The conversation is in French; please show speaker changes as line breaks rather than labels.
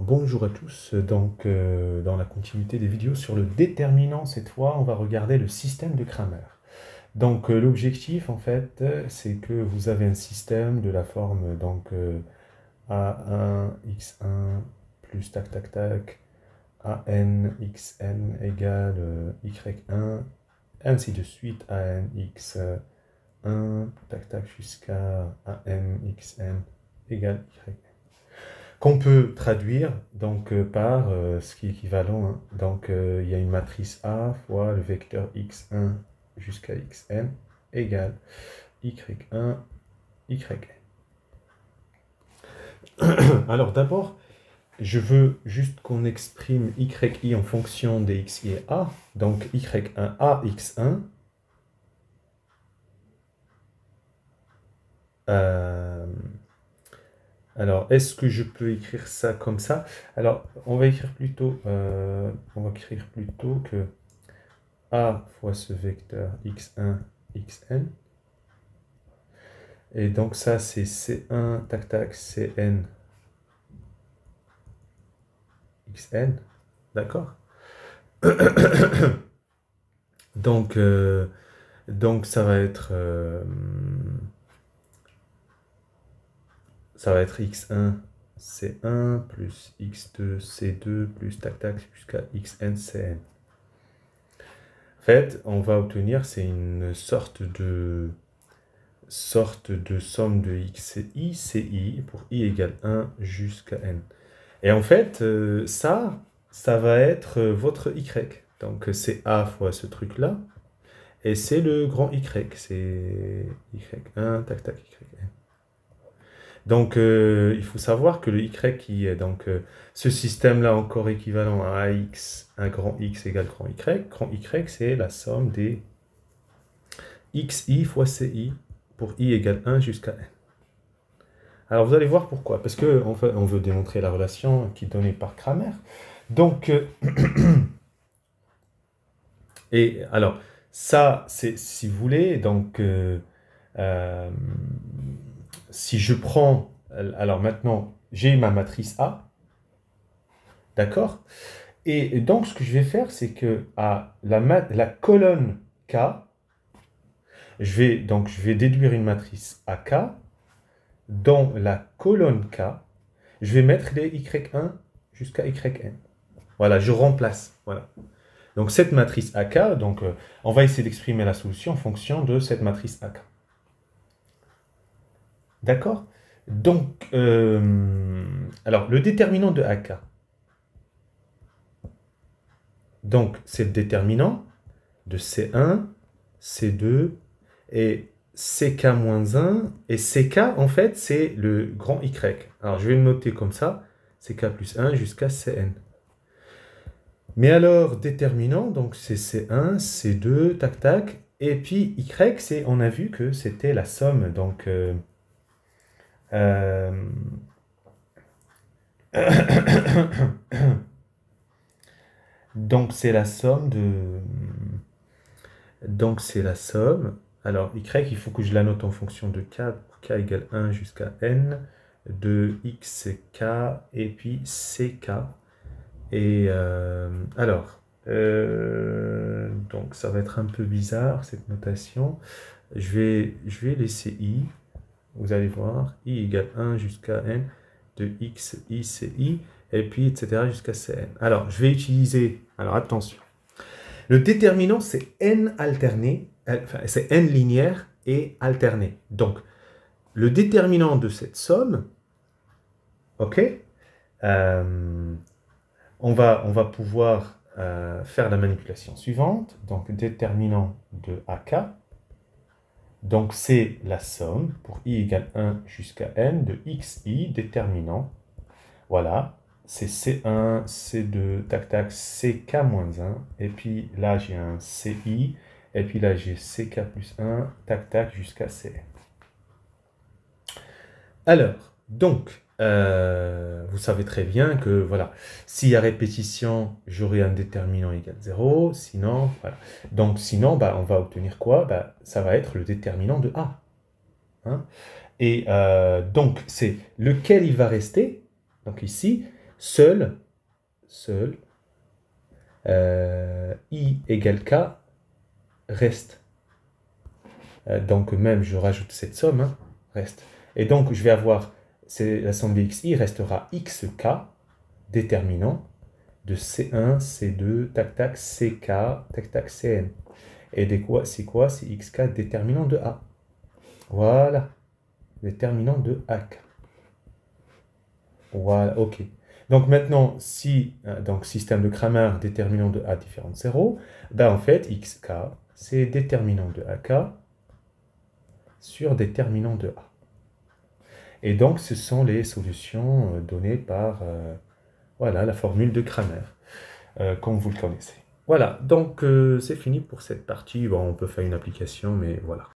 bonjour à tous. Dans la continuité des vidéos sur le déterminant, cette fois, on va regarder le système de Cramer. L'objectif, en fait, c'est que vous avez un système de la forme A1, X1, plus tac, tac, tac, AN, XN égale Y1, ainsi de suite, AN, X1, tac, tac, jusqu'à AN, XN égale Y1. Qu'on peut traduire par ce qui est équivalent. Hein. Il y a une matrice A fois le vecteur x1 jusqu'à xn égale y1, yn. Alors d'abord, je veux juste qu'on exprime yi en fonction des xi et a. Donc y1 a x1 alors, est-ce que je peux écrire ça comme ça? Alors, on va écrire plutôt que A fois ce vecteur x1, xn. Et donc ça, c'est C1, tac, tac, Cn, xn. D'accord? donc, ça va être x1, c1, plus x2, c2, plus tac tac, jusqu'à xn, cn. En fait, on va obtenir, c'est une sorte de somme de x et i, ci, pour i égale 1 jusqu'à n. Et en fait, ça va être votre y. Donc, c'est a fois ce truc-là. Et c'est le grand y. C'est y1, tac, tac, yn. Donc, il faut savoir que le y qui est ce système-là encore équivalent à ax, un grand x égale grand y. Grand y, c'est la somme des xi fois ci pour i égale 1 jusqu'à n. Alors, vous allez voir pourquoi. Parce qu'on on veut démontrer la relation qui est donnée par Cramer. Et alors, ça, c'est, si vous voulez, si je prends, alors maintenant, j'ai ma matrice A, d'accord? Et donc, ce que je vais faire, c'est que à la colonne K, je vais déduire une matrice AK. Dans la colonne K, je vais mettre les Y1 jusqu'à Yn. Voilà, je remplace. Voilà. Donc, cette matrice AK, on va essayer d'exprimer la solution en fonction de cette matrice AK. D'accord? Alors, le déterminant de AK. Donc, c'est le déterminant de C1, C2 et CK-1. Et CK, en fait, c'est le grand Y. Alors, je vais le noter comme ça. CK plus 1 jusqu'à Cn. Mais alors, déterminant, donc c'est C1, C2, tac, tac. Et puis, Y, on a vu que c'était la somme, donc c'est la somme de... Donc c'est la somme. Alors, Y, il faut que je la note en fonction de K. K égale 1 jusqu'à N. De XK et puis CK. Et donc ça va être un peu bizarre cette notation. Je vais laisser I. Vous allez voir, I égale 1 jusqu'à N de X, I, CI, et puis etc. jusqu'à Cn. Alors, je vais utiliser, alors attention, le déterminant c'est N alterné, enfin c'est N linéaire et alterné. Donc, le déterminant de cette somme, ok, on va pouvoir faire la manipulation suivante. Donc, déterminant de AK. Donc, c'est la somme pour i égale 1 jusqu'à n de xi, déterminant. Voilà, c'est C1, C2, tac, tac, CK-1. Et puis là, j'ai un CI. Et puis là, j'ai CK plus 1, tac, tac, jusqu'à Cn. Alors, vous savez très bien que, voilà, s'il y a répétition, j'aurai un déterminant égal 0, sinon, voilà. Donc, sinon, on va obtenir quoi? Ça va être le déterminant de A. Hein? Et donc, c'est lequel il va rester, donc ici, seul, I égale K reste. Donc même, je rajoute cette somme, hein, reste. Et donc, je vais avoir, la somme des xi restera xk, déterminant, de C1, C2, tac, tac, CK, tac, tac, CN. Et c'est quoi? C'est xk déterminant de A. Voilà, déterminant de AK. Voilà, ok. Donc maintenant, si, donc système de Cramer, déterminant de A différent de 0, ben en fait, xk, c'est déterminant de AK sur déterminant de A. Et donc, ce sont les solutions données par voilà, la formule de Cramer, comme vous le connaissez. Voilà, donc c'est fini pour cette partie. Bon, on peut faire une application, mais voilà.